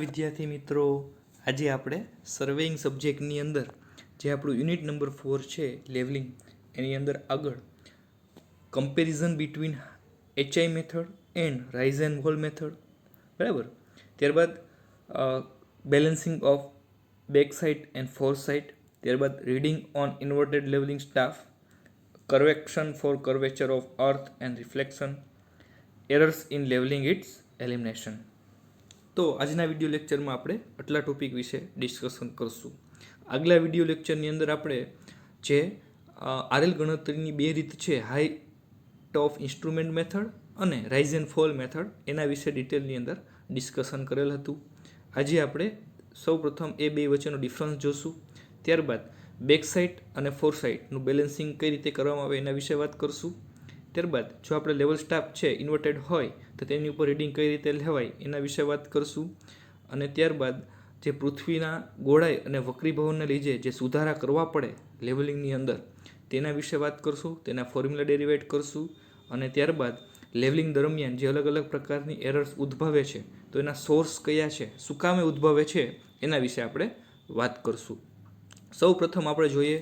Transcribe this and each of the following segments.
વિદ્યાર્થી મિત્રો, આજે આપણે સર્વેઇંગ સબ્જેક્ટની અંદર જે આપણું યુનિટ નંબર 4 છે લેવલિંગ, એની અંદર આગળ comparison between HI method and rise and fall method, બરાબર. ત્યારબાદ balancing of back side and fore side, ત્યારબાદ reading on inverted levelling staff, correction for curvature of earth and reflection, errors in leveling its elimination. તો આજના video લેક્ચરમાં આપણે આટલા topic વિશે discussion કરશું. આગલા વિડીયો લેક્ચરની અંદર આપણે જે આરએલ ગણતરીની બે રીત છે, હાઇટ ઓફ ઇન્સ્ટ્રુમેન્ટ મેથડ અને રાઇઝ એન્ડ ફોલ મેથડ, એના વિશે ડિટેલની અંદર ડિસ્કશન કરેલ હતું. આજે આપણે સૌપ્રથમ એ બે વચ્ચેનો ડિફરન્સ જોશું. ત્યારબાદ બેક સાઇડ અને ફોર સાઇડનું બેલેન્સિંગ કઈ રીતે કરવામાં આવે એના વિશે વાત કરશું. ત્યારબાદ જો આપણે લેવલ સ્ટાફ છે ઇન્વર્ટેડ હોય તો તેની ઉપર રીડિંગ કઈ રીતે લેવાય એના વિશે વાત કરશું. અને ત્યારબાદ જે પૃથ્વીના ગોળાઈ અને વક્રીભાવને લીધે જે સુધારા કરવા પડે લેવલિંગની અંદર તેના વિશે વાત કરશું, તેના ફોર્મ્યુલા ડેરિવેટ કરશું. અને ત્યારબાદ લેવલિંગ દરમિયાન જે અલગ અલગ પ્રકારની એરર્સ ઉદ્ભવે છે તો એના સોર્સ કયા છે, શું કામે ઉદ્ભવે છે, એના વિશે આપણે વાત કરશું. સૌ પ્રથમ આપણે જોઈએ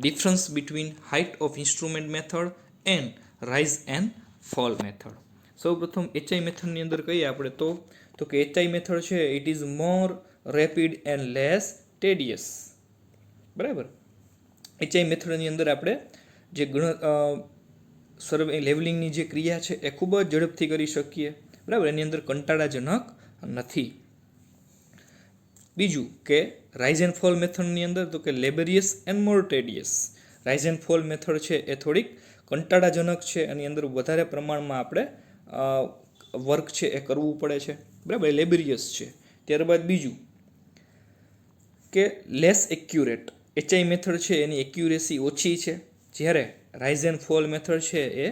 difference between height of instrument method and rise and fall method. સૌ પ્રથમ HI મેથડની અંદર કહીએ આપણે તો કે HI મેથડ છે it is more rapid and less tedious, બરાબર. HI મેથડની અંદર આપણે જે સર્વે લેવલિંગની જે ક્રિયા છે એ ખૂબ જ ઝડપથી કરી શકીએ, બરાબર. એની અંદર કંટાળાજનક નથી. બીજું કે રાઇઝ એન્ડ ફોલ મેથડની અંદર તો કે laborious and more tedious. Rise and fall method છે એ થોડીક કંટાળાજનક છે, એની અંદર વધારે પ્રમાણમાં આપણે વર્ક છે એ કરવું પડે છે, બરાબર. લેબરિયસ છે. ત્યારબાદ બીજું કે લેસ એક્યુરેટ. HI મેથડ છે એની એક્યુરેસી ઓછી છે, જ્યારે રાઇઝ એન્ડ ફોલ મેથડ છે એ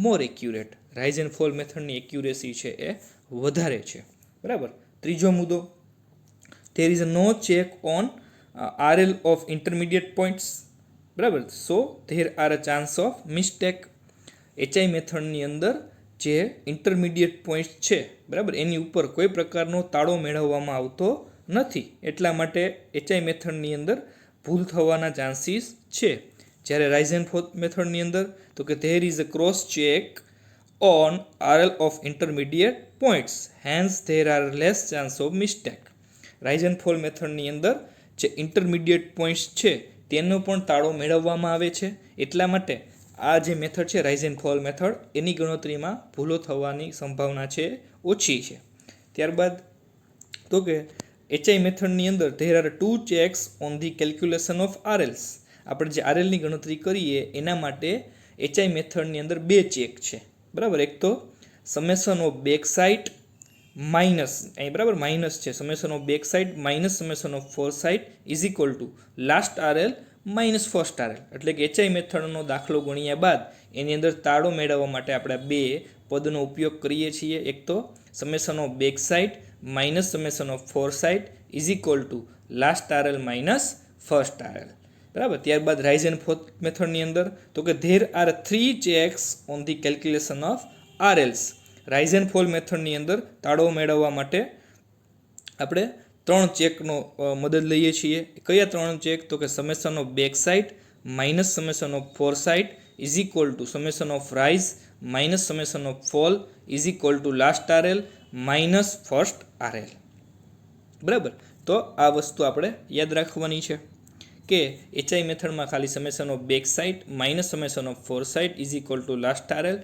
more accurate. Rise and fall મેથડની એક્યુરેસી છે એ વધારે છે, બરાબર. ત્રીજો મુદ્દો, there is no check on RL of intermediate points, બરાબર. so there are a chance of mistake. HI મેથડની અંદર જે ઇન્ટરમીડિયેટ પોઈન્ટ છે, બરાબર, એની ઉપર કોઈ પ્રકારનો તાળો મેળવવામાં આવતો નથી, એટલા માટે HI મેથડની અંદર ભૂલ થવાના ચાન્સીસ છે. જ્યારે રાઇઝ એન્ડ ફોલ મેથડની અંદર તો કે there is a cross check on RL of intermediate points, hence there are less chance of mistake. Rise and fall મેથડની અંદર જે ઇન્ટરમીડિયેટ પોઈન્ટ્સ છે તેનો પણ તાળો મેળવવામાં આવે છે, એટલા માટે આ જે મેથડ છે રાઇઝ એન્ડ ફોલ મેથડ, એની ગણતરીમાં ભૂલો થવાની સંભાવના છે ઓછી છે. ત્યારબાદ તો કે HI મેથડની અંદર there are two checks on the calculation of RLs. આપણે જે RLની ગણતરી કરીએ એના માટે HI મેથડની અંદર બે ચેક છે, બરાબર. એક તો summation of back side minus, અહીં બરાબર માઇનસ છે, summation of back side minus summation of fore side is equal to last RL minus first RL. એટલે કે HI મેથડનો દાખલો ગણ્યા બાદ એની અંદર તાળો મેળવવા માટે આપણે બે પદનો ઉપયોગ કરીએ છીએ. એક તો summation of back side minus summation of fore side is equal to last RL minus first RL, બરાબર. ત્યારબાદ રાઇઝ એન્ડ ફોલ મેથડની અંદર તો કે there are three checks on the calculation of RLs. Rise and fall મેથડની અંદર તાળો મેળવવા માટે આપણે ત્રણ ચેકનો મદદ લઈએ છીએ. કયા ત્રણ ચેક? તો કે summation of back side minus summation of fore side is equal to summation of rise minus summation of fall is equal to last RL minus first RL, બરાબર. તો આ વસ્તુ આપણે યાદ રાખવાની છે કે HI મેથડમાં ખાલી summation of back side minus summation of fore side is equal to last RL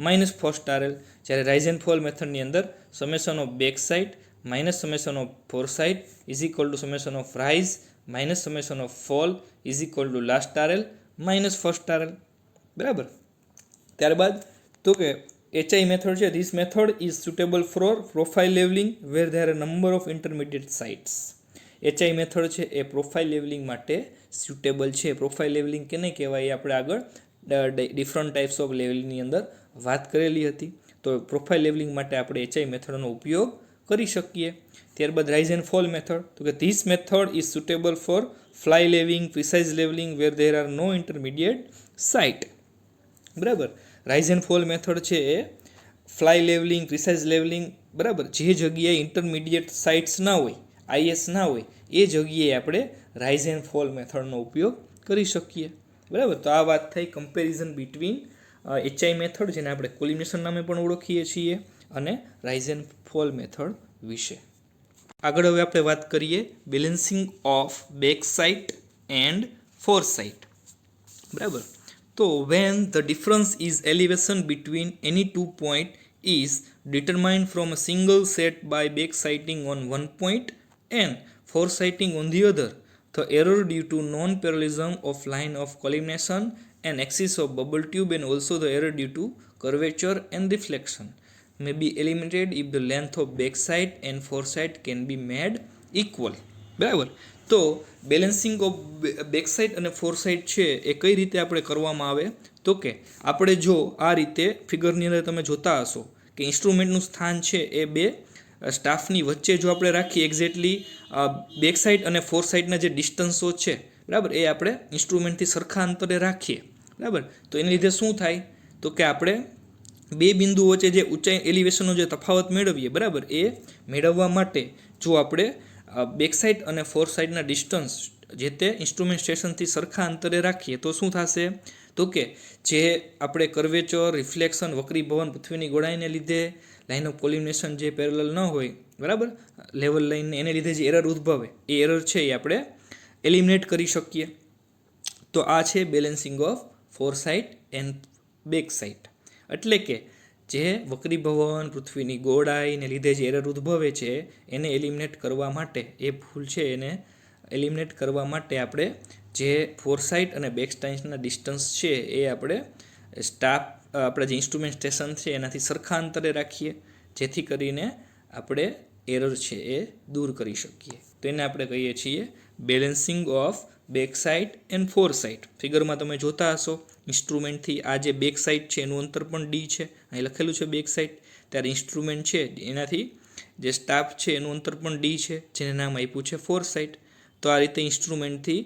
minus first RL, જ્યારે રાઇઝ એન્ડ ફોલ મેથડની અંદર summation of back side minus summation of fore side is equal to summation of rise minus summation of fall is equal to last RL minus first RL, બરાબર. ત્યારબાદ તો કે HI method છે this method is suitable for profile levelling where there R number of intermediate sights. HI method છે એ profile levelling માટે suitable છે. Profile levelling કેને કહેવાય એ આપણે આગળ ડિફરન્ટ ટાઈપ્સ ઓફ લેવલિંગની અંદર વાત કરેલી હતી. તો પ્રોફાઇલ લેવલિંગ માટે આપણે HI મેથડનો ઉપયોગ કરી શકીએ. ત્યારબાદ રાઇઝ એન્ડ ફોલ મેથડ તો કે this method is suitable for fly levelling, precise levelling where there are no intermediate sight, બરાબર. રાઇઝ એન્ડ ફોલ મેથડ છે એ ફ્લાય લેવલિંગ, પ્રિસાઇઝ લેવલિંગ બરાબર, જે જગ્યાએ ઇન્ટરમીડિયેટ સાઇટ્સ ના હોય, આઈએસ ના હોય, એ જગ્યાએ આપણે રાઇઝ એન્ડ ફોલ મેથડનો ઉપયોગ કરી શકીએ. બરાબર, તો આ વાત થઈ કમ્પેરિઝન બિટવીન એચઆઈ મેથડ, જેને આપણે કોલિમિનેશન નામે પણ ઓળખીએ છીએ, અને રાઇઝ એન્ડ ફોલ મેથડ વિશે. આગળ હવે આપણે વાત કરીએ balancing of back sight and fore sight. બરાબર, તો when the difference is elevation between any two point is determined from a single set by back sighting on one point and foresighting on the other. The error due to non-parallelism of line of collimation and axis of bubble tube and also the error due to curvature and reflection may be eliminated if the length of back sight and foresight can be made equal. બરાબર, તો balancing of back side અને four side છે એ કઈ રીતે આપણે કરવામાં આવે, તો કે આપણે જો આ રીતે ફિગરની અંદર તમે જોતા હશો કે ઇન્સ્ટ્રુમેન્ટનું સ્થાન છે એ બે સ્ટાફની વચ્ચે જો આપણે રાખીએ એક્ઝેક્ટલી બેક સાઇડ અને ફોર સાઇડના જે ડિસ્ટન્સો છે, બરાબર, એ આપણે ઇન્સ્ટ્રુમેન્ટથી સરખા અંતરે રાખીએ. બરાબર, તો એને લીધે શું થાય, તો કે આપણે બે બિંદુ વચ્ચે જે ઊંચાઈ એલિવેશનનો જે તફાવત મેળવીએ, બરાબર, એ મેળવવા માટે જો આપણે બેક સાઇડ અને ફોર સાઇડના ડિસ્ટન્સ જે તે ઇન્સ્ટ્રુમેન્ટ સ્ટેશનથી સરખા અંતરે રાખીએ તો શું થશે, તો કે જે આપણે કર્વેચર, રિફ્લેક્શન, વક્રીભવન, પૃથ્વીની ગોળાઈને લીધે લાઇન ઓફ કોલિમિનેશન જે પેરેલલ ન હોય, બરાબર, લેવલ લાઇનને, એને લીધે જે એરર ઉદ્ભવે એ એરર છે એ આપણે એલિમિનેટ કરી શકીએ. તો આ છે balancing of fore side and back side. એટલે કે જે વક્રીભવન, પૃથ્વીની ગોળાઈને લીધે જે એરર ઉદ્ભવે છે એને એલિમિનેટ કરવા માટે, એ ભૂલ છે એને એલિમિનેટ કરવા માટે આપણે જે ફોર સાઇડ અને બેક સાઇડના ડિસ્ટન્સ છે એ આપણે આપણા જે ઇન્સ્ટ્રુમેન્ટ સ્ટેશન છે એનાથી સરખા અંતરે રાખીએ, જેથી કરીને આપણે એરર છે એ દૂર કરી શકીએ. તો એને આપણે કહીએ છીએ balancing of back side and fore side. ફિગરમાં તમે જોતા હશો ઇન્સ્ટ્રુમેન્ટથી આ જે બેક સાઇડ છે એનું અંતર પણ ડી છે, અહીં લખેલું છે બેક સાઇડ, ત્યારે ઇન્સ્ટ્રુમેન્ટ છે એનાથી જે સ્ટાફ છે એનું અંતર પણ ડી છે, જેને નામ આપ્યું છે ફોર સાઇડ. તો આ રીતે ઇન્સ્ટ્રુમેન્ટથી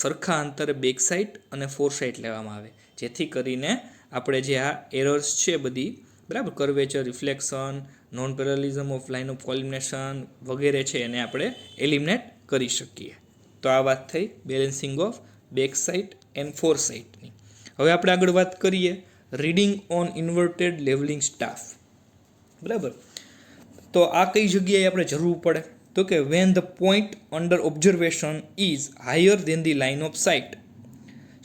સરખા અંતરે બેક સાઇડ અને ફોર સાઇડ લેવામાં આવે, જેથી કરીને આપણે જે આ એરર્સ છે બધી, બરાબર, curvature, reflection, non parallelism of line of collimation વગેરે છે એને આપણે એલિમિનેટ કરી શકીએ. તો આ વાત થઈ balancing of back side and fore સાઇડની. હવે આપણે આગળ વાત કરીએ reading on inverted levelling staff. બરાબર, તો આ કઈ જગ્યાએ આપણે જરૂર પડે, તો કે when the point under observation is higher than the line of sight,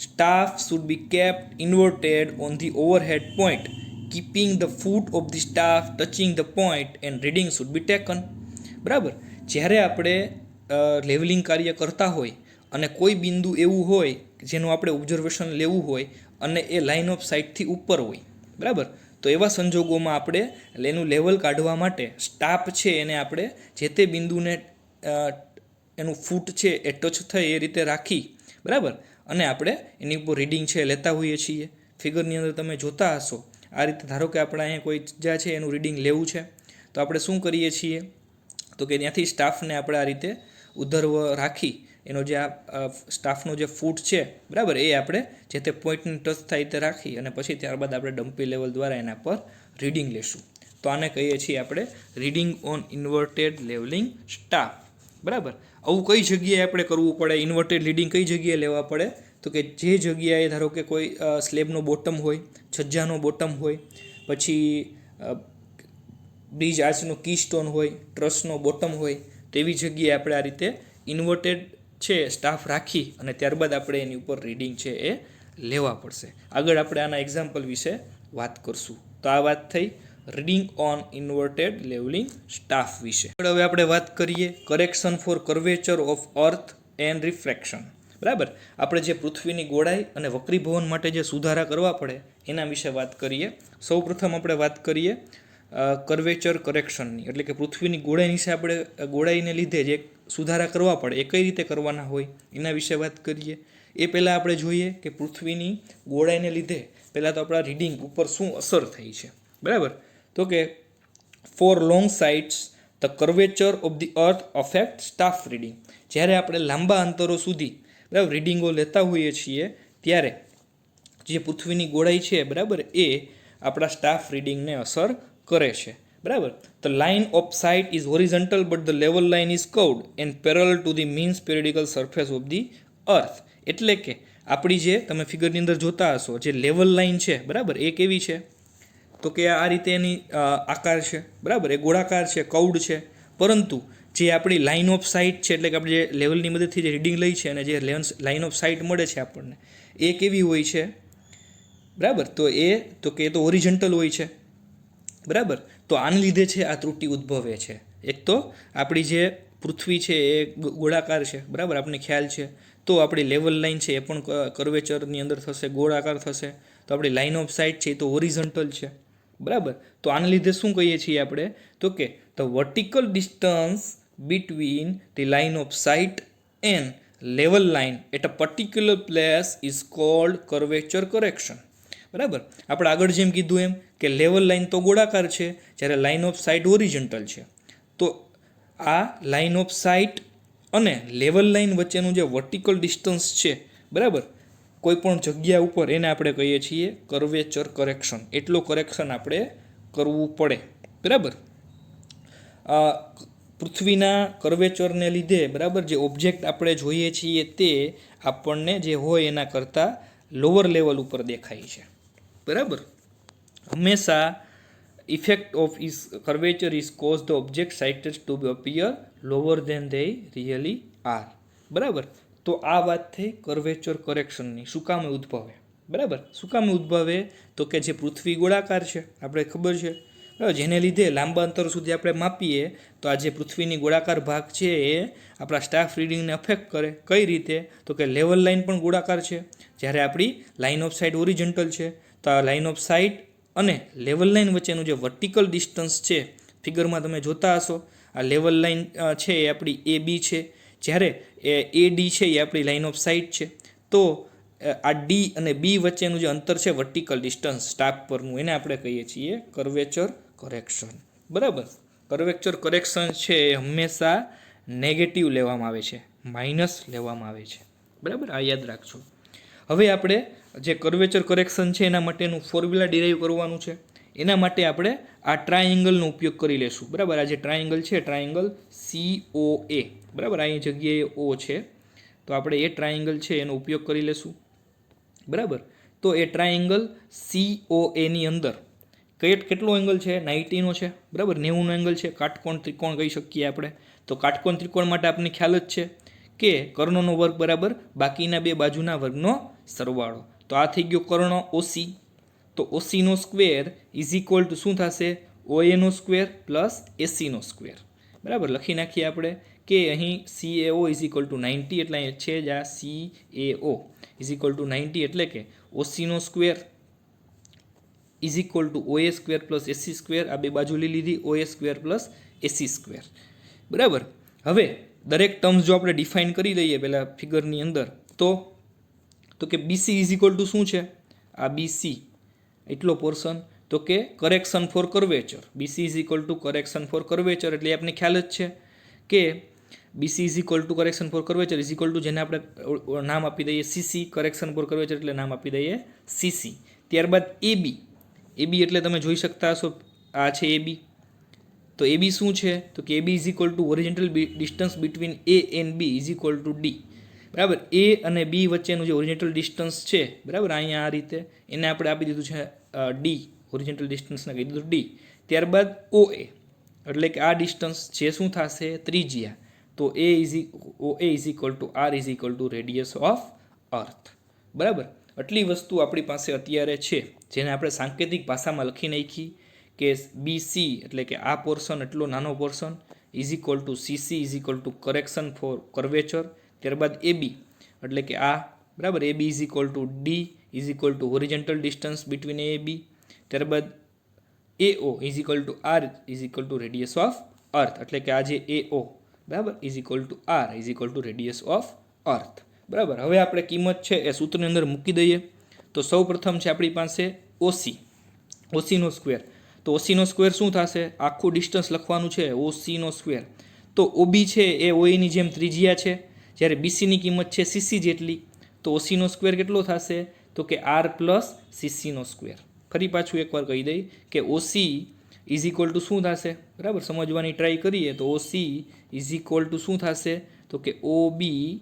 staff should be kept inverted on the overhead point, keeping the foot of the staff touching the point and reading should be taken. બરાબર, જ્યારે આપણે levelling કાર્ય કરતા હોય અને કોઈ બિંદુ એવું હોય જેનું આપણે ઓબ્ઝર્વેશન લેવું હોય અને એ લાઇન ઓફ સાઇટથી ઉપર હોય, બરાબર, તો એવા સંજોગોમાં આપણે એનું લેવલ કાઢવા માટે સ્ટાફ છે એને આપણે જે તે બિંદુને એનું ફૂટ છે એ ટચ થાય એ રીતે રાખી, બરાબર, અને આપણે એની ઉપર રીડિંગ છે લેતા હોઈએ છીએ. ફિગરની અંદર તમે જોતા હશો આ રીતે, ધારો કે આપણે અહીંયા કોઈ જગ્યા છે એનું રીડિંગ લેવું છે, તો આપણે શું કરીએ છીએ, તો કે ત્યાંથી સ્ટાફને આપણે આ રીતે ઉધર્વ રાખી એનો જે આ સ્ટાફનો જે ફૂટ છે, બરાબર, એ આપણે જે તે પોઈન્ટની ટચ થાય તે રાખી અને પછી ત્યારબાદ આપણે ડમ્પી લેવલ દ્વારા એના પર રીડિંગ લેશું. તો આને કહીએ છીએ આપણે reading on inverted levelling staff. બરાબર, આવું કઈ જગ્યાએ આપણે કરવું પડે, ઇન્વર્ટેડ રીડિંગ કઈ જગ્યાએ લેવા પડે, તો કે જે જગ્યાએ ધારો કે કોઈ સ્લેબનો બોટમ હોય, છજ્જાનો બોટમ હોય, પછી બ્રિજ આર્ચનો કી સ્ટોન હોય, ટ્રસનો બોટમ હોય, તેવી જગ્યાએ આપણે આ રીતે ઇન્વર્ટેડ છે સ્ટાફ રાખી અને ત્યારબાદ આપણે એની ઉપર રીડિંગ છે એ લેવા પડશે. આગળ આપણે આના એક્ઝામ્પલ વિશે વાત કરશું. તો આ વાત થઈ reading on inverted levelling staff વિશે. હવે આપણે વાત કરીએ correction for curvature of earth and refraction. બરાબર, આપણે જે પૃથ્વીની ગોળાઈ અને વક્રીભવન માટે જે સુધારા કરવા પડે એના વિશે વાત કરીએ. સૌ પ્રથમ આપણે વાત કરીએ કર્વેચર કરેક્શનની, એટલે કે પૃથ્વીની ગોળાઈ વિશે આપણે ગોળાઈને લીધે જે સુધારા કરવા પડે એ કઈ રીતે કરવાના હોય એના વિશે વાત કરીએ. એ પહેલાં આપણે જોઈએ કે પૃથ્વીની ગોળાઈને લીધે પહેલાં તો આપણા રીડિંગ ઉપર શું અસર થઈ છે. બરાબર, તો કે four long sides the curvature of the earth affect staff reading. જ્યારે આપણે લાંબા અંતરો સુધી, બરાબર, રીડિંગો લેતા હોઈએ છીએ ત્યારે જે પૃથ્વીની ગોળાઈ છે, બરાબર, એ આપણા સ્ટાફ રીડિંગને અસર કરે છે. બરાબર. The line of sight is horizontal but the level line is curved and parallel to the mean spheroidal surface of the earth. એટલે કે આપણી જે તમે ફિગરની અંદર જોતા હશો જે લેવલ લાઇન છે બરાબર એ કેવી છે તો કે આ રીતે એની આકાર છે બરાબર, એ ગોળાકાર છે, કર્વડ છે. પરંતુ જે આપણી લાઇન ઓફ સાઇટ છે એટલે કે આપણે જે લેવલની મદદથી જે રીડિંગ લઈ છે અને જે લાઇન ઓફ સાઇટ મળે છે આપણને એ કેવી હોય છે બરાબર, તો કે એ તો હોરિઝન્ટલ હોય છે બરાબર. તો આને લીધે છે આ ત્રુટિ ઉદ્ભવે છે. એક તો આપણી જે પૃથ્વી છે એ ગોળાકાર છે બરાબર, આપણને ખ્યાલ છે. તો આપણી લેવલ લાઇન છે એ પણ કર્વેચરની અંદર થશે, ગોળાકાર થશે. તો આપણી લાઇન ઓફ સાઇટ છે એ તો હોરિઝન્ટલ છે બરાબર. તો આને લીધે શું કહીએ છીએ આપણે તો કે the vertical distance between the line of sight and level line at a particular place is called curvature correction. બરાબર. આપણે આગળ જેમ કીધું એમ કે લેવલ લાઇન તો ગોળાકાર છે જ્યારે લાઇન ઓફ સાઇટ હોરિઝન્ટલ છે. તો આ લાઇન ઓફ સાઇટ અને લેવલ લાઇન વચ્ચેનું જે વર્ટિકલ ડિસ્ટન્સ છે બરાબર કોઈ પણ જગ્યા ઉપર એને આપણે કહીએ છીએ કર્વેચર કરેક્શન. એટલો કરેક્શન આપણે કરવું પડે બરાબર. પૃથ્વીના કર્વેચરને લીધે બરાબર જે ઓબ્જેક્ટ આપણે જોઈએ છીએ તે આપણને જે હોય એના કરતાં લોઅર લેવલ ઉપર દેખાય છે બરાબર. હંમેશા effect of is curvature is cause the object sighted to appear lower than they really are બરાબર. તો આ વાત થઈ કર્વેચર કરેક્શનની. શું કામે ઉદ્ભવે બરાબર, શું કામે ઉદ્ભવે તો કે જે પૃથ્વી ગોળાકાર છે આપણે ખબર છે બરાબર, જેને લીધે લાંબા અંતર સુધી આપણે માપીએ તો આ જે પૃથ્વીની ગોળાકાર ભાગ છે એ આપણા સ્ટાફ રીડિંગને અફેક્ટ કરે. કઈ રીતે તો કે લેવલ લાઇન પણ ગોળાકાર છે જ્યારે આપણી લાઇન ઓફ સાઇટ ઓરિજિન્ટલ છે. તો આ લાઇન ઓફ સાઇટ અને લેવલ લાઇન વચ્ચેનું જે વર્ટિકલ ડિસ્ટન્સ છે ફિગરમાં તમે જોતા હશો આ લેવલ લાઇન છે એ આપણી એ બી છે, જ્યારે એ ડી છે એ આપણી લાઇન ઓફ સાઇટ છે. તો આ ડી અને બી વચ્ચેનું જે અંતર છે વર્ટિકલ ડિસ્ટન્સ સ્ટાફ પરનું એને આપણે કહીએ છીએ કર્વેચર કરેક્શન બરાબર. કર્વેચર કરેક્શન છે એ હંમેશા નેગેટિવ લેવામાં આવે છે, માઇનસ લેવામાં આવે છે બરાબર, આ યાદ રાખજો. હવે આપણે જે કર્વેચર કરેક્શન છે એના માટેનું ફોર્મ્યુલા ડિરાઈવ કરવાનું છે. એના માટે આપણે આ ટ્રાયેંગલનો ઉપયોગ કરી લેશું બરાબર. આ જે ટ્રાયેંગલ છે ટ્રાયેંગલ COA બરાબર, અહીં જગ્યાએ ઓ છે તો આપણે એ ટ્રાયેંગલ છે એનો ઉપયોગ કરી લેશું બરાબર. તો એ ટ્રાયેંગલ COAની અંદર કેટલો એંગલ છે 90નો છે બરાબર, 90નો એંગલ છે. કાટકોણ ત્રિકોણ કહી શકીએ આપણે. તો કાટકોણ ત્રિકોણ માટે આપણને ખ્યાલ જ છે કે કર્ણનો વર્ગ બરાબર બાકીના બે બાજુના વર્ગનો સરવાળો. તો આ થઈ ગયો કર્ણ OC. તો OCનો સ્ક્વેર ઇઝ ઇક્વલ ટુ શું થશે OAનો સ્ક્વેર પ્લસ ACનો સ્ક્વેર બરાબર. લખી નાખીએ આપણે કે અહીં CAO ઇઝ ઇક્વલ ટુ 90 એટલે અહીં છે જ આ CAO ઇઝ ઇક્વલ ટુ 90 એટલે કે OCનો square is equal to OA square plus AC square. આ બે બાજુ લઈ લીધી OA square plus AC square બરાબર. હવે દરેક ટર્મ્સ જો આપણે ડિફાઇન કરી દઈએ પહેલાં ફિગરની અંદર તો કે BC ઇઝ ઇક્વલ ટુ શું છે આ BC એટલો પોર્શન તો કે correction for curvature. BC is equal to correction for curvature એટલે આપણે ખ્યાલ જ છે કે BC is equal to correction for curvature is equal to જેને આપણે નામ આપી દઈએ CC કરેક્શન ફોર કર્વેચર એટલે નામ આપી દઈએ CC. ત્યારબાદ AB એટલે તમે જોઈ શકતા હશો આ છે AB. તો AB શું છે તો કે AB is equal two original distance between A and B is equal to D બરાબર. A અને B વચ્ચેનું જે ઓરિજિનલ ડિસ્ટન્સ છે બરાબર અહીંયા આ રીતે એને આપણે આપી દીધું છે D, ઓરિજિનલ ડિસ્ટન્સને કહી દીધું D. ત્યારબાદ OA એટલે કે આ ડિસ્ટન્સ જે શું થશે ત્રિજ્યા. તો OA is equal to R is equal to radius of earth બરાબર. આટલી વસ્તુ આપણી પાસે અત્યારે છે જેને આપણે સાંકેતિક ભાષામાં લખી નાખી કે BC એટલે કે આ પોર્શન એટલો નાનો portion is equal to CC is equal to correction for curvature. ત્યારબાદ AB એટલે કે આ બરાબર AB is equal to D is equal to horizontal distance between A B. ત્યારબાદ AO is equal to R is equal to radius of earth એટલે કે આ જે AO બરાબર is equal to R is equal to radius of earth બરાબર. હવે આપણે કિંમત છે એ સૂત્રની અંદર મૂકી દઈએ. તો સૌ પ્રથમ છે આપણી પાસે OCનો સ્ક્વેર. તો OCનો સ્ક્વેર શું થશે આખું ડિસ્ટન્સ લખવાનું છે OCનો સ્ક્વેર. તો OB છે એ OAની જેમ ત્રિજ્યા છે જ્યારે BCની કિંમત છે CC જેટલી. તો OCનો સ્ક્વેર કેટલો થશે તો કે R પ્લસ CCનો સ્ક્વેર. ફરી પાછું એકવાર કહી દઈ કે OC ઇઝ ઇક્વલ ટુ શું થશે, બરાબર સમજવાની ટ્રાય કરીએ તો ઓસી ઇઝ ઇક્વલ ટુ શું થશે તો કે ઓ બી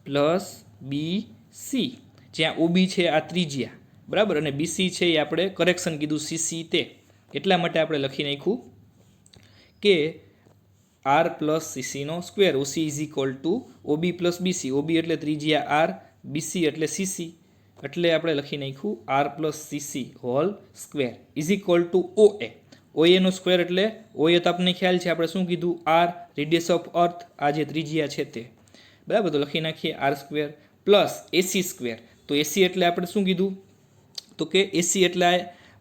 પ્લસ બી સી, જ્યાં ઓબી છે આ ત્રિજ્યા, બરાબર, અને બીસી છે એ આપણે કરેક્શન કીધું સીસી તે, એટલા માટે આપણે લખી નાખ્યું કે આર પ્લસ સીસીનો square, OC is equal to OB plus BC, OB એટલે ત્રિજ્યા આર, બીસી એટલે સીસી, એટલે આપણે લખી નાખ્યું R plus CC whole square is equal to OA, ઓએનો સ્ક્વેર એટલે ઓએ તો આપણને ખ્યાલ છે આપણે શું કીધું આર રેડિયસ ઓફ અર્થ, આ જે ત્રિજ્યા છે તે, બરાબર, તો લખી નાખીએ R square plus AC square, તો એસી એટલે આપણે શું કીધું તો કે એસી એટલે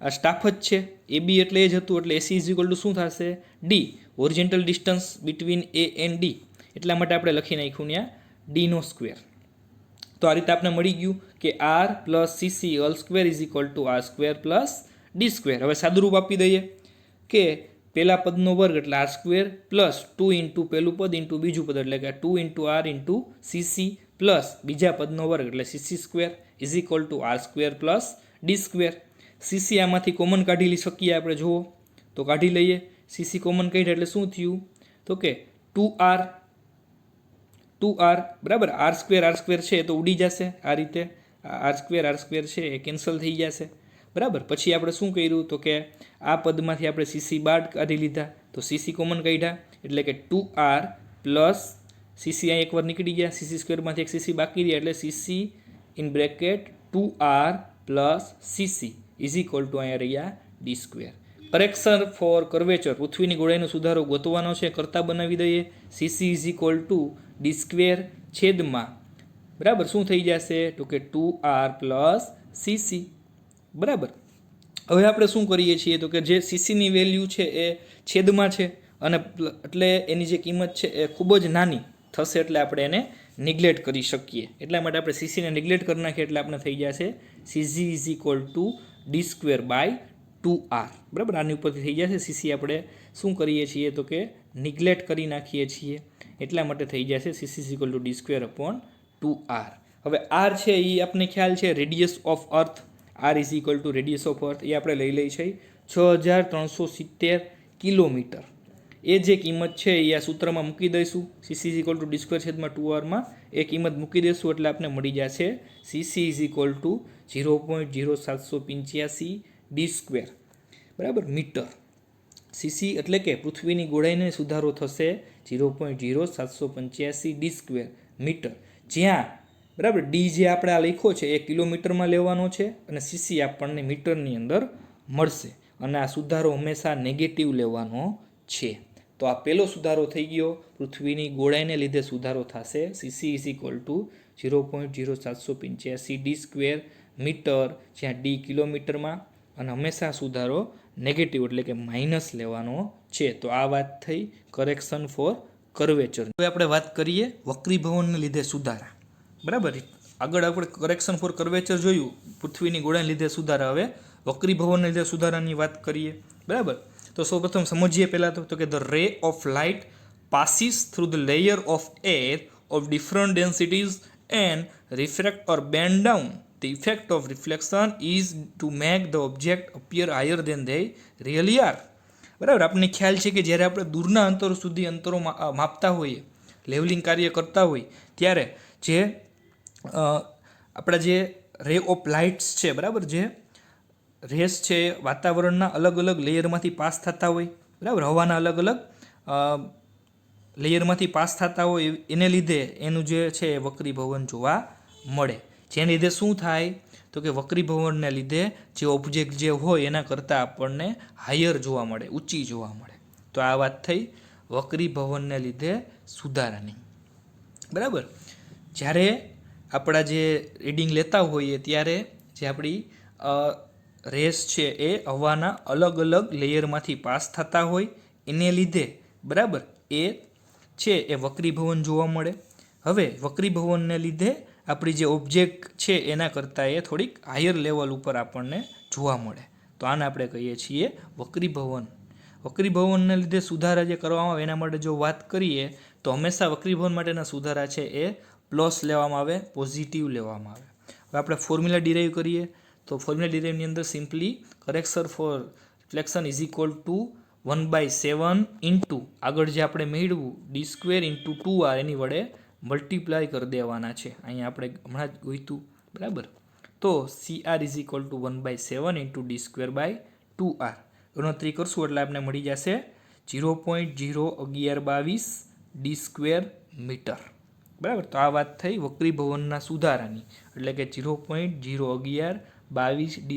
આ સ્ટાફ જ છે, એ બી એટલે એ જ હતું, એટલે એસી ઇઝ ઇક્વલ ટુ શું થશે D, original distance between A and D, એટલા માટે આપણે લખી નાખ્યું ત્યાં ડીનો સ્ક્વેર. તો આ રીતે આપણે મળી ગયું કે R plus CC whole square is equal to R square plus D square. હવે સાદુરૂપ આપી દઈએ કે પહેલા પદનો વર્ગ એટલે આર સ્ક્વેર પ્લસ 2 ઇન્ટુ પહેલું પદ ઇન્ટુ બીજું પદ એટલે કે 2 into R into CC plus બીજા પદનો વર્ગ એટલે CC square is equal to R square plus D square. CC આમાંથી કોમન કાઢી લઈ શકીએ આપણે, જુઓ તો કાઢી લઈએ. સીસી કોમન કાઢ્યા એટલે શું થયું તો કે 2r, બરાબર, આર સ્ક્વેર છે એ તો ઉડી જશે, આ રીતે આર સ્ક્વેર છે એ કેન્સલ થઈ જશે, બરાબર. પછી આપણે શું કર્યું તો કે આ પદમાંથી આપણે સીસી બાદ કાઢી લીધા, તો સીસી કોમન કાઢ્યા એટલે કે 2r પ્લસ સીસી અહીં એકવાર નીકળી ગયા, સીસી સ્ક્વેરમાંથી એક સીસી બાકી રહ્યા એટલે CC in bracket 2r plus CC is equal to અહીંયા રહ્યા D square. Correction for curvature, પૃથ્વીની ગોળાઈનો સુધારો ગોતવાનો છે, કરતા બનાવી દઈએ. CC is equal to D square છેદમાં, બરાબર, શું થઈ જશે તો કે 2r પ્લસ સીસી, બરાબર. હવે આપણે શું કરીએ છીએ તો કે જે સીસીની વેલ્યુ છે એ છેદમાં છે અને એટલે એની જે કિંમત છે એ ખૂબ જ નાની થશે, એટલે આપણે એને નિગ્લેક્ટ કરી શકીએ, એટલા માટે આપણે સીસીને નિગ્લેક્ટ કરી નાખીએ એટલે આપણે થઈ જશે CC is equal to D square by 2r, બરાબર. આની ઉપરથી થઈ જશે સીસી આપણે શું કરીએ છીએ તો કે નિગ્લેક્ટ કરી નાખીએ છીએ, એટલા માટે થઈ જશે CC is equal to D square upon 2r. હવે આર છે એ આપણને ખ્યાલ છે radius of earth, R is equal to radius of earth એ આપણે લઈ લઈ છે 6370 કિલોમીટર. એ જે કિંમત છે એ આ સૂત્રમાં મૂકી દઈશું, CC is equal to D square છેદમાં 2rમાં એ કિંમત મૂકી દઈશું એટલે આપણે મળી જશે CC is equal to 0.0785 D square, બરાબર, મીટર. સીસી એટલે કે પૃથ્વીની ગોળાઈને સુધારો થશે 0.0785 ડી સ્ક્વેર મીટર, જ્યાં, બરાબર, ડી જે આપણે આ લખ્યો છે એ કિલોમીટરમાં લેવાનો છે અને સીસી આપણને મીટરની અંદર મળશે, અને આ સુધારો હંમેશા નેગેટિવ લેવાનો છે. તો આ પહેલો સુધારો થઈ ગયો, પૃથ્વીની ગોળાઈને લીધે સુધારો થશે, CC is equal to 0.0785 D square metre, જ્યાં ડી કિલોમીટરમાં, અને હંમેશા સુધારો નેગેટિવ એટલે કે માઇનસ લેવાનો છે. તો આ વાત થઈ કરેક્શન ફોર કર્વેચર. હવે આપણે વાત કરીએ વક્રીભવનને લીધે સુધારા, બરાબર. આગળ આપણે કરેક્શન ફોર કર્વેચર જોયું, પૃથ્વીની ગોળાઈને લીધે સુધારા. હવે વક્રીભવનને લીધે સુધારાની વાત કરીએ, બરાબર. તો સૌપ્રથમ સમજીએ પહેલાં તો કે the ray of light passes through the layer of air of different densities and refract or bend down. The effect of reflection is to make the object appear higher than they really are. બરાબર, આપણને ખ્યાલ છે કે જ્યારે આપણે દૂરના અંતરો સુધી અંતરો માપતા હોઈએ, લેવલિંગ કાર્ય કરતા હોય ત્યારે જે આપણા જે રે ઓફ લાઇટ્સ છે, બરાબર, જે રેસ છે વાતાવરણના અલગ અલગ લેયરમાંથી પાસ થતા હોય, બરાબર, હવાના અલગ અલગ લેયરમાંથી પાસ થતા હોય, એને લીધે એનું જે છે વક્રીભવન જોવા મળે. જેને લીધે શું થાય તો કે વક્રીભવનને લીધે જે ઓબ્જેક્ટ જે હોય એના કરતાં આપણને હાયર જોવા મળે, ઊંચી જોવા મળે. તો આ વાત થઈ વક્રીભવનને લીધે સુધારાની, બરાબર. જ્યારે આપણા જે રીડિંગ લેતા હોઈએ ત્યારે જે આપણી રેસ છે એ હવાના અલગ અલગ લેયરમાંથી પાસ થતા હોય એને લીધે, બરાબર, એ છે એ વક્રીભવન જોવા મળે. હવે વક્રીભવનને લીધે આપણી જે ઓબ્જેક્ટ છે એના કરતાં એ થોડીક હાયર લેવલ ઉપર આપણને જોવા મળે, તો આને આપણે કહીએ છીએ વક્રીભવન. વક્રીભવનને લીધે સુધારા જે કરવામાં આવે એના માટે જો વાત કરીએ તો હંમેશા વક્રીભવન માટેના સુધારા છે એ પ્લસ લેવામાં આવે, પોઝિટિવ લેવામાં આવે. હવે આપણે ફોર્મ્યુલા ડિરાઈવ કરીએ તો ફોર્મ્યુલા ડિરાઈવની અંદર simply correction for reflection is equal to 1/7 into આગળ જે આપણે મેળવું d² ઇન્ટુ 2r એની વડે મલ્ટીપ્લાય કરી દેવાના છે. અહીંયા આપણે હમણાં જ ગોઈતું બરાબર. તો CR is equal to 1/7 into d²/2r ગણતરી કરશું એટલે આપણે મળી જશે 0.01122 d² મીટર. બરાબર. તો આ વાત થઈ વક્રીભવનના સુધારાની, એટલે કે 0.01122 d²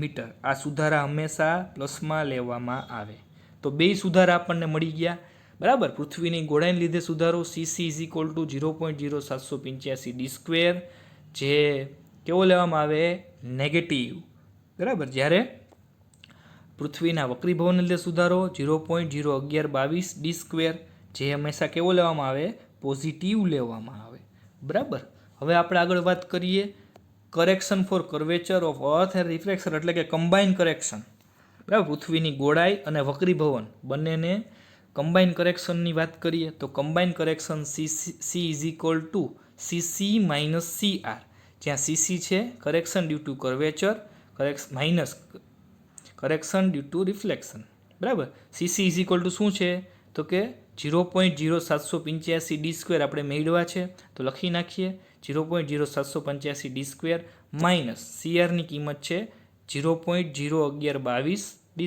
મીટર. આ સુધારા હંમેશા પ્લસમાં લેવામાં આવે. તો બે સુધારા આપણને મળી ગયા. બરાબર. પૃથ્વીની ગોળાઈને લીધે સુધારો CC is equal to 0.0785 d², જે કેવો લેવામાં આવે? નેગેટિવ. બરાબર. જ્યારે પૃથ્વીના વક્રીભવનને લીધે સુધારો 0.01122 d², જે હંમેશા કેવો લેવામાં આવે? પોઝિટિવ લેવામાં આવે. બરાબર. હવે આપણે આગળ વાત કરીએ correction for curvature of earth and refraction, એટલે કે કમ્બાઇન કરેક્શન. બરાબર. પૃથ્વીની ગોળાઈ અને વક્રીભવન બંનેને કમ્બાઇન કરેક્શનની વાત કરીએ તો combine correction C is equal to CC minus CR, જ્યાં CC છે correction due to curvature, minus correction due to reflection. બરાબર. CC ઇઝ ઇક્વલ ટુ શું છે તો કે 0.0785 d² આપણે મેળવ્યા છે, તો લખી નાખીએ 0.0785 d² માઇનસ CRની કિંમત છે 0.01122 d²,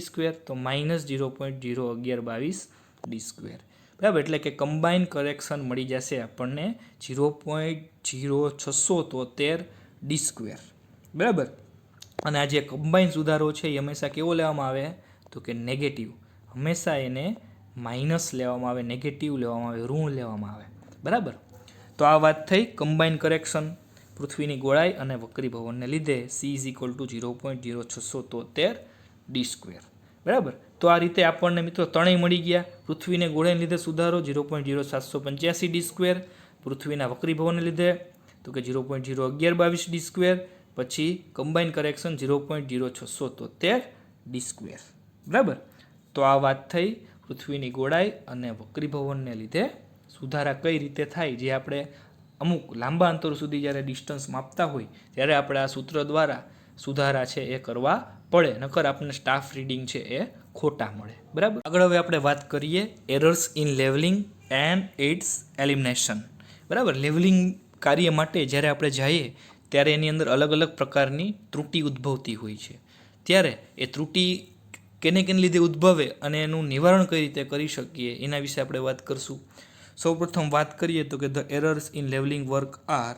તો માઇનસ 0.01122 d². બરાબર. એટલે કે કમ્બાઇન કરેક્શન મળી જશે આપણને 0.0673 d². બરાબર. અને આ જે કમ્બાઇન સુધારો છે એ હંમેશા કેવો લેવામાં આવે? તો કે નેગેટિવ. હંમેશા એને માઇનસ લેવામાં આવે, નેગેટિવ લેવામાં આવે, ઋણ લેવામાં આવે. બરાબર. તો આ વાત થઈ કમ્બાઇન કરેક્શન પૃથ્વીની ગોળાઈ અને વક્રીભવનને લીધે C is equal two 0.0673 d². બરાબર. તો આ રીતે આપણને મિત્રો ત્રણેય મળી ગયા. પૃથ્વીને ગોળાઈને લીધે સુધારો 0.0785 d², પૃથ્વીના વક્રીભવનને લીધે તો કે 0.01122 d², પછી કમ્બાઇન કરેક્શન 0.0673 d². બરાબર. તો આ વાત થઈ પૃથ્વીની ગોળાઈ અને વક્રીભવનને લીધે સુધારા કઈ રીતે થાય, જે આપણે અમુક લાંબા અંતર સુધી જ્યારે ડિસ્ટન્સ માપતા હોય ત્યારે આપણે આ સૂત્ર દ્વારા સુધારા છે એ કરવા પડે, નકર આપણને સ્ટાફ રીડિંગ છે એ ખોટા મળે. બરાબર. આગળ હવે આપણે વાત કરીએ errors in levelling and its elimination. બરાબર. લેવલિંગ કાર્ય માટે જ્યારે આપણે જઈએ ત્યારે એની અંદર અલગ અલગ પ્રકારની ત્રુટિ ઉદ્ભવતી હોય છે. ત્યારે એ ત્રુટિ કેને લીધે ઉદ્ભવે અને એનું નિવારણ કઈ રીતે કરી શકીએ એના વિશે આપણે વાત કરશું. સૌપ્રથમ વાત કરીએ તો કે the errors in levelling work are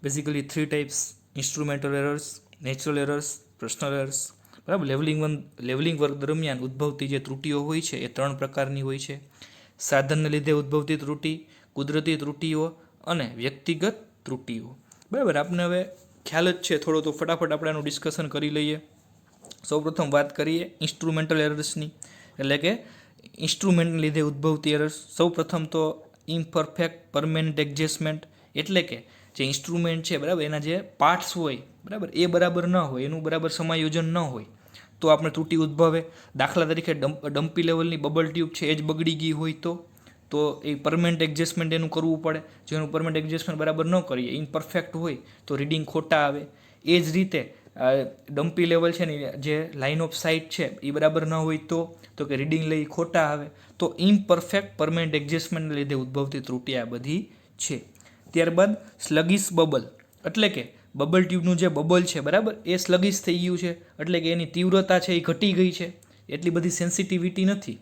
basically 3 types: instrumental errors, natural errors, personal errors. બરાબર. લેવલિંગ વર્ક દરમિયાન ઉદ્ભવતી જે ત્રુટિઓ હોય છે એ 3 પ્રકારની હોય છે: સાધનને લીધે ઉદ્ભવતી ત્રુટિ, કુદરતી ત્રુટિઓ અને વ્યક્તિગત ત્રુટિઓ. બરાબર. આપણે હવે ખ્યાલ જ છે થોડો, તો ફટાફટ આપણે એનું ડિસ્કશન કરી લઈએ. સૌપ્રથમ વાત કરીએ ઇન્સ્ટ્રુમેન્ટલ એરર્સની, એટલે કે ઇન્સ્ટ્રુમેન્ટને લીધે ઉદ્ભવતી એરર્સ. સૌપ્રથમ તો ઇમ્પરફેક્ટ પરમેનન્ટ એડજસ્ટમેન્ટ, એટલે કે જે ઇન્સ્ટ્રુમેન્ટ છે બરાબર એના જે પાર્ટ્સ હોય બરાબર એ બરાબર ન હોય, એનું બરાબર સમાયોજન ન હોય તો આપણે ત્રુટિ ઉદ્ભવે. દાખલા તરીકે ડમ્પી લેવલની બબલ ટ્યુબ છે એ જ બગડી ગઈ હોય તો એ પરમેનન્ટ એડજસ્ટમેન્ટ એનું કરવું પડે. જો એનું પરમેનન્ટ એડજસ્ટમેન્ટ બરાબર ન કરીએ, ઇમ્પરફેક્ટ હોય તો રીડિંગ ખોટા આવે. એ જ રીતે ડમ્પી લેવલ છે ને જે લાઇન ઓફ સાઇટ છે એ બરાબર ન હોય તો કે રીડિંગ લઈ ખોટા આવે. તો ઇમ્પરફેક્ટ પરમેનન્ટ એડજસ્ટમેન્ટને લીધે ઉદ્ભવતી ત્રુટિ આ બધી છે. ત્યારબાદ સ્લગિશ બબલ, એટલે કે બબલ ટ્યુબનું જે બબલ છે બરાબર એ સ્લગિશ થઈ ગયું છે, એટલે કે એની તીવ્રતા છે એ ઘટી ગઈ છે, એટલી બધી સેન્સિટિવિટી નથી.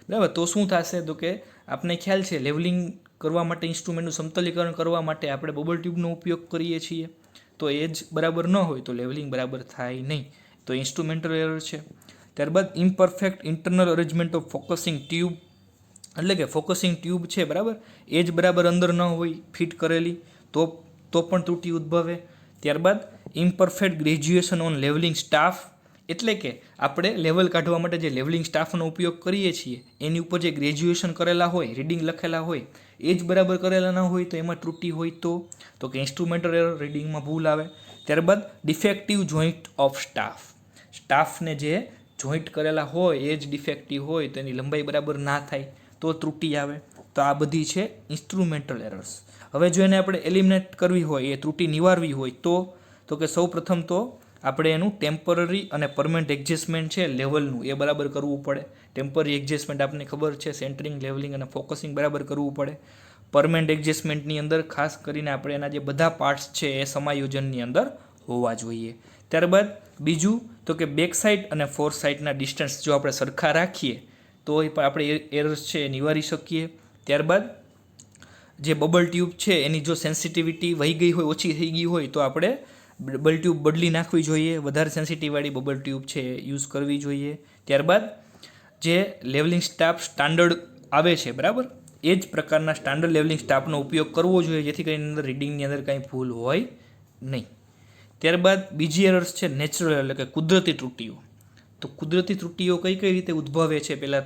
બરાબર. તો શું થશે તો કે આપણે ખ્યાલ છે લેવલિંગ કરવા માટે, ઇન્સ્ટ્રુમેન્ટનું સમતલીકરણ કરવા માટે આપણે બબલ ટ્યુબનો ઉપયોગ કરીએ છીએ, તો એ જ બરાબર ન હોય તો લેવલિંગ બરાબર થાય નહીં, તો ઇન્સ્ટ્રુમેન્ટલ એરર છે. ત્યારબાદ imperfect internal arrangement of focusing tube, એટલે કે ફોકસિંગ ટ્યુબ છે બરાબર એ જ બરાબર અંદર ન હોય ફિટ કરેલી તો પણ ત્રુટિ ઉદ્ભવે. ત્યારબાદ ઇમ્પરફેક્ટ ગ્રેજ્યુએશન ઓન લેવલિંગ સ્ટાફ, એટલે કે આપણે લેવલ કાઢવા માટે જે લેવલિંગ સ્ટાફનો ઉપયોગ કરીએ છીએ એની ઉપર જે ગ્રેજ્યુએશન કરેલા હોય, રીડિંગ લખેલા હોય એ જ બરાબર કરેલા ન હોય તો એમાં ત્રુટિ હોય તો કે ઇન્સ્ટ્રુમેન્ટલ એરર, રીડિંગમાં ભૂલ આવે. ત્યારબાદ ડિફેક્ટિવ જોઈન્ટ ઓફ સ્ટાફને જે જોઈન્ટ કરેલા હોય એ જ ડિફેક્ટિવ હોય તો એની લંબાઈ બરાબર ના થાય તો ત્રુટિ આવે. તો આ બધી છે ઇન્સ્ટ્રુમેન્ટલ એરર્સ. હવે જો એને આપણે એલિમિનેટ કરવી હોય, એ ત્રુટિ નિવારવી હોય તો કે સૌ પ્રથમ તો આપણે એનું ટેમ્પરરી અને પરમનન્ટ એડજસ્ટમેન્ટ છે લેવલનું એ બરાબર કરવું પડે. ટેમ્પરરી એડજસ્ટમેન્ટ આપણને ખબર છે, સેન્ટરિંગ, લેવલિંગ અને ફોકસિંગ બરાબર કરવું પડે. પરમનન્ટ એડજસ્ટમેન્ટની અંદર ખાસ કરીને આપણે એના જે બધા પાર્ટ્સ છે એ સમાયોજનની અંદર હોવા જોઈએ. ત્યારબાદ બીજું તો કે બેક સાઇડ અને ફોર સાઇડના ડિસ્ટન્સ જો આપણે સરખા રાખીએ તો આપણે એરર્સ છે એ નિવારી શકીએ. ત્યારબાદ જે બબલ ટ્યુબ છે એની જો સેન્સિટિવિટી વહી ગઈ હોય, ઓછી થઈ ગઈ હોય તો આપણે બબલ ટ્યુબ બદલી નાખવી જોઈએ, વધારે સેન્સિટિવવાળી બબલ ટ્યુબ છે એ યુઝ કરવી જોઈએ. ત્યારબાદ જે લેવલિંગ સ્ટાફ સ્ટાન્ડર્ડ આવે છે બરાબર, એ જ પ્રકારના સ્ટાન્ડર્ડ લેવલિંગ સ્ટાફનો ઉપયોગ કરવો જોઈએ જેથી કરીને અંદર રીડિંગની અંદર કાંઈ ભૂલ હોય નહીં. ત્યારબાદ બીજી એરર્સ છે નેચરલ એટલે કે કુદરતી ત્રુટીઓ. તો કુદરતી ત્રુટીઓ કઈ કઈ રીતે ઉદ્ભવે છે પહેલાં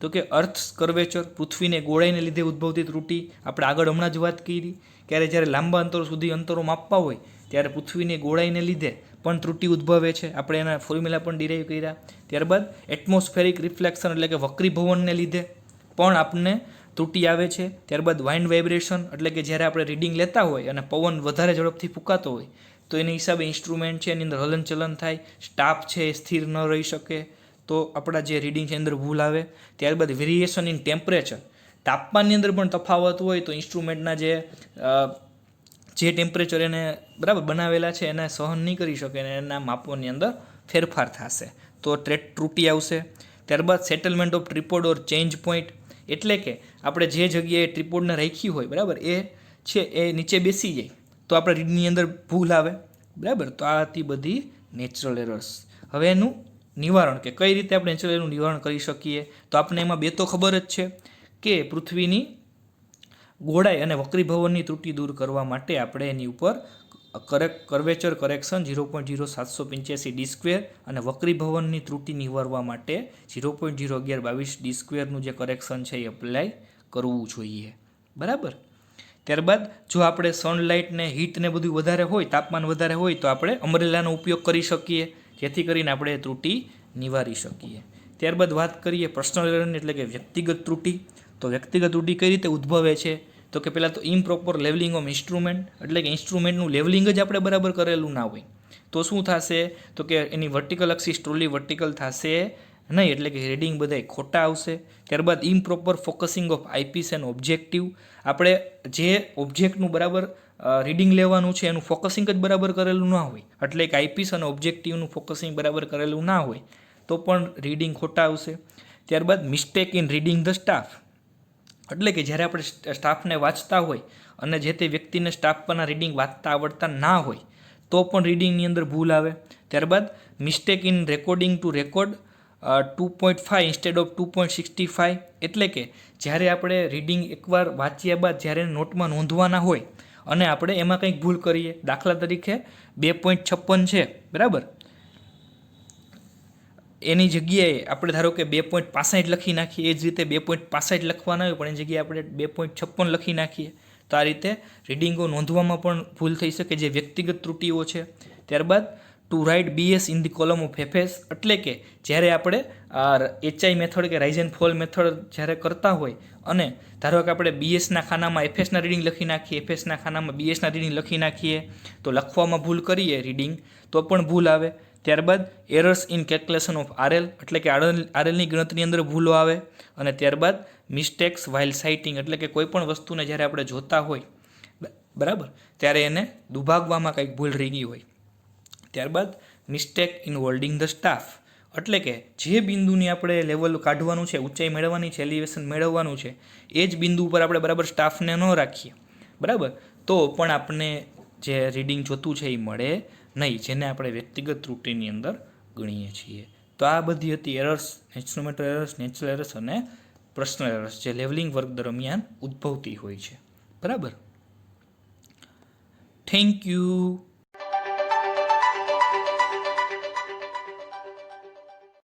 તો કે અર્થ કર્વેચર, પૃથ્વીને ગોળાઈને લીધે ઉદ્ભવતી ત્રુટી. આપણે આગળ હમણાં જ વાત કરી ત્યારે જ્યારે લાંબા અંતરો સુધી અંતરો માપવા હોય ત્યારે પૃથ્વીને ગોળાઈને લીધે પણ ત્રુટી ઉદ્ભવે છે. આપણે એના ફોર્મ્યુલા પણ ડિરાઈવ કર્યા. ત્યારબાદ એટમોસ્ફેરિક રિફ્લેક્શન એટલે કે વક્રીભવનને લીધે પણ આપણને ત્રુટી આવે છે. ત્યારબાદ વાઇન્ડ વાઇબ્રેશન એટલે કે જ્યારે આપણે રીડિંગ લેતા હોય અને પવન વધારે ઝડપથી ફૂંકાતો હોય તો એની હિસાબે ઇન્સ્ટ્રુમેન્ટ છે એની અંદર હલનચલન થાય, સ્ટાફ છે એ સ્થિર ન રહી શકે, તો આપણા જે રીડિંગ છે અંદર ભૂલ આવે. ત્યારબાદ વેરિએશન ઇન ટેમ્પરેચર, તાપમાનની અંદર પણ તફાવત હોય તો ઇન્સ્ટ્રુમેન્ટના જે ટેમ્પરેચર એને બરાબર બનાવેલા છે એને સહન નહીં કરી શકે અને એના માપોની અંદર ફેરફાર થશે તો ત્રુટી આવશે. ત્યારબાદ settlement of tripod or change point એટલે કે આપણે જે જગ્યાએ ટ્રીપોડને રાખી હોય બરાબર એ છે એ નીચે બેસી જાય તો આપણે રીડની અંદર ભૂલ આવે બરાબર. તો આ હતી બધી નેચરલ એરર્સ. હવે એનું નિવારણ કે કઈ રીતે આપણે નેચરલ એનું નિવારણ કરી શકીએ તો આપણે એમાં બે તો ખબર જ છે કે પૃથ્વીની ગોળાઈ અને વક્રીભવનની ત્રુટી દૂર કરવા માટે આપણે એની ઉપર કર્વેચર કરેક્શન 0.0785 ડી² અને વક્રીભવનની ત્રુટી નિવારવા માટે 0.01122 ડી²નું જે કરેક્શન છે એ એપ્લાય કરવું જોઈએ બરાબર. ત્યારબાદ જો આપણે સનલાઇટ ને હીટ ને બધું વધારે હોય, તાપમાન વધારે હોય તો આપણે અમ્બ્રેલાનો ઉપયોગ કરી શકીએ જેથી કરીને આપણે ત્રુટી નિવારી શકીએ. ત્યારબાદ વાત કરીએ પર્સનલ એરરની એટલે કે વ્યક્તિગત ત્રુટી. તો વ્યક્તિગત ત્રુટી કઈ રીતે ઉદ્ભવે છે તો કે પહેલાં તો ઇમ્પ્રોપર લેવલિંગ ઓફ ઇન્સ્ટ્રુમેન્ટ એટલે કે ઇન્સ્ટ્રુમેન્ટનું લેવલિંગ જ આપણે બરાબર કરેલું ના હોય તો શું થશે તો કે એની વર્ટિકલ અક્સિસ ટ્રોલી વર્ટિકલ થશે નહીં એટલે કે રીડિંગ બધાય ખોટા આવશે. ત્યારબાદ improper focusing of eyepiece and objective, આપણે જે ઓબ્જેક્ટનું બરાબર રીડિંગ લેવાનું છે એનું ફોકસિંગ જ બરાબર કરેલું ના હોય એટલે કે આઈપીસ અને ઓબ્જેક્ટિવનું ફોકસિંગ બરાબર કરેલું ના હોય તો પણ રીડિંગ ખોટા આવશે. ત્યારબાદ mistake in reading the staff એટલે કે જ્યારે આપણે સ્ટાફને વાંચતા હોય અને જે તે વ્યક્તિને સ્ટાફ પરના રીડિંગ વાંચતા આવડતા ના હોય તો પણ રીડિંગની અંદર ભૂલ આવે. ત્યારબાદ mistake in recording to record 2.5 instead of 2.65 એટલે કે જ્યારે આપણે રીડિંગ એકવાર વાંચ્યા બાદ જ્યારે નોટમાં નોંધવાના હોય અને આપણે એમાં કંઈક ભૂલ કરીએ, દાખલા તરીકે 2.56 છે બરાબર, એની જગ્યાએ આપણે ધારો કે 2.65 લખી નાખીએ, એ જ રીતે 2.65 લખવાના હોય પણ એની જગ્યાએ આપણે 2.56 લખી નાખીએ તો આ રીતે રીડિંગો નોંધવામાં પણ ભૂલ થઈ શકે જે વ્યક્તિગત ત્રુટીઓ છે. ત્યારબાદ to write BS in the column of FS એટલે કે જ્યારે આપણે એચઆઈ મેથડ કે રાઇઝ એન્ડ ફોલ મેથડ જ્યારે કરતા હોય અને ધારો કે આપણે બીએસના ખાનામાં એફએસના રીડિંગ લખી નાખીએ, એફએસના ખાનામાં બીએસના રીડિંગ લખી નાખીએ તો લખવામાં ભૂલ કરીએ રીડિંગ તો પણ ભૂલ આવે. ત્યારબાદ errors in calculation of RL એટલે કે આરએલની ગણતરીની અંદર ભૂલો આવે. અને ત્યારબાદ મિસ્ટેક્સ વાઇલ સાઇટિંગ એટલે કે કોઈ પણ વસ્તુને જ્યારે આપણે જોતા હોય બરાબર ત્યારે એને દુભાગવામાં કંઈક ભૂલ રહી ગઈ હોય. ત્યારબાદ mistake in holding the staff એટલે કે જે બિંદુની આપણે લેવલ કાઢવાનું છે, ઊંચાઈ મેળવવાની છે, એલિવેશન મેળવવાનું છે એ જ બિંદુ ઉપર આપણે બરાબર સ્ટાફને ન રાખીએ બરાબર તો પણ આપણને જે રીડિંગ જોતું છે એ મળે નહીં, જેને આપણે વ્યક્તિગત ત્રુટીની અંદર ગણીએ છીએ. તો આ બધી હતી errors, instrumental errors, natural errors અને પર્સનલ એરર્સ જે લેવલિંગ વર્ક દરમિયાન ઉદ્ભવતી હોય છે બરાબર. Thank you.